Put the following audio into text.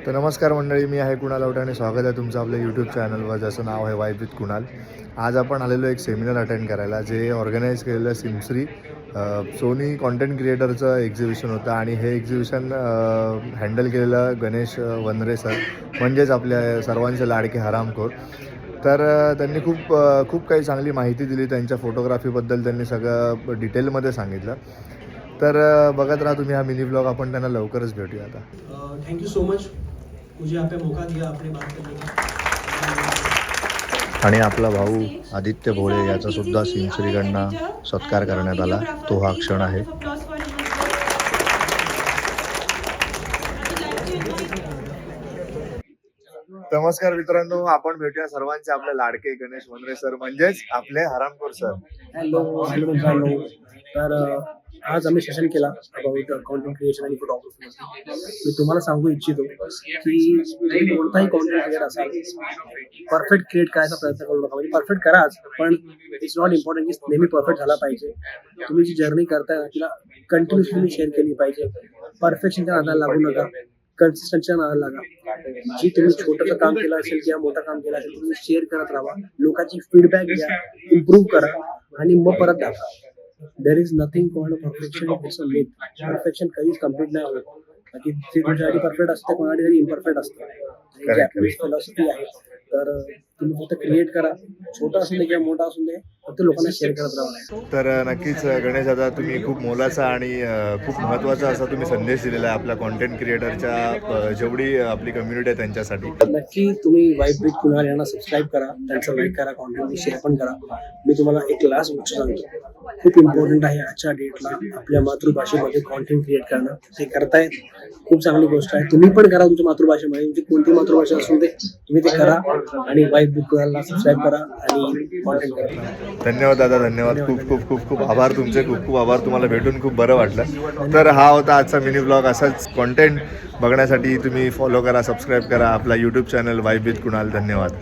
तर नमस्कार मंडळी, मी आहे कुणाल आवटे आणि स्वागत आहे तुमचं आपल्या यूट्यूब चॅनलवर, ज्याचं नाव आहे वाईब विथ कुणाल. आज आपण आलेलो एक सेमिनार अटेंड करायला, जे ऑर्गनाईज केलेलं सिमश्री सोनी कॉन्टेंट क्रिएटरचं एक्झिबिशन होतं. आणि हे एक्झिबिशन हँडल केलेलं गणेश वनरे सर, म्हणजेच आपल्या सर्वांचे लाडके हरामखोर. तर त्यांनी खूप काही चांगली माहिती दिली. त्यांच्या फोटोग्राफीबद्दल त्यांनी सगळं डिटेलमध्ये सांगितलं. तर बघत राहा तुम्ही हा मिनी ब्लॉग. आपण त्यांना लवकरच भेटूया आता. थैंक यू सो मच, मुझे यहाँ पे मौका दिया आपने बात करने का. आणि आपला भाऊ आदित्य भोळे याचा सुद्धा सिमश्रीकडनं सत्कार करण्यात आला. तो हा क्षण आहे. नमस्कार मित्रांनो, आपण भेटूया सर्वांचे आपले लाडके गणेश वनरे सर, म्हणजेच आपले हरामखोर सर. हॅलो मित्रांनो. तर आज आम्ही सेशन केला अबाउट कॉन्टेंट क्रिएशन आणि फोटोग्राफी. मी तुम्हाला सांगू इच्छितो की तुम्ही कोणताही कॉन्टेंट क्रिएटर असाल, परफेक्ट क्रिएट करायचा प्रयत्न करू नका. म्हणजे परफेक्ट कराच, पण इट्स नॉट इम्पॉर्टंट की नेहमी परफेक्ट झाला पाहिजे. तुम्ही जी जर्नी करताय ना, तिला कंटिन्युअसली शेअर केली पाहिजे. परफेक्शनच्या नादाला लागू नका, कन्सिस्टन्सीच्या नादाला लागा. जी तुम्ही छोटंसं काम केलं असेल किंवा मोठं काम केलं असेल, तुम्ही शेअर करत राहा, लोकांची फीडबॅक घ्या, इम्प्रूव्ह करा आणि मग परत दाखवा. There is nothing called perfection. It's a myth. Perfection कधीच कम्प्लीट नाही होत. बाकी जे तुमच्यासाठी परफेक्ट असतं, कोणासाठी तरी इम्परफेक्ट असतं. जी आपली फिलॉसॉफी आहे. तर तुम्ही फक्त क्रिएट करा, छोटा असून दे किंवा मोठा असून दे, फक्त लोकांना शेअर करत राहा. तर नक्कीच गणेश दादा, तुम्ही खूप मोलाचा आणि खूप महत्त्वाचा असा तुम्ही संदेश दिलेला आहे आपल्या कॉन्टेंट क्रिएटरच्या जेवढी आपली कम्युनिटी आहे त्यांच्यासाठी. नक्की तुम्ही वाईब विथ कुणाल यांना सबस्क्राईब करा, त्यांचं लाईक करा, कॉन्टेंट शेअर पण करा. मी तुम्हाला एक लास्ट गोष्ट सांगतो, खूप इम्पॉर्टंट आहे आजच्या डेटला आपल्या मातृभाषेमध्ये कॉन्टेंट क्रिएट करणं. ते करतायत, खूप चांगली गोष्ट आहे. तुम्ही पण करा तुमच्या मातृभाषेमध्ये. तुमची कोणती मातृभाषा असून दे, तुम्ही ते करा आणि वाईब विथ कुणालला सबस्क्राईब करा आणि कॉन्टेंट करा. धन्यवाद दादा, धन्यवाद. खूप आभार तुमचे, खूप आभार. तुम्हाला भेटून खूप बरं वाटलं. तर हा होता आजचा मिनी ब्लॉग. असाच कॉन्टेंट बघण्यासाठी तुम्ही फॉलो करा, सबस्क्राईब करा आपला YouTube channel vibe with Kunal. धन्यवाद.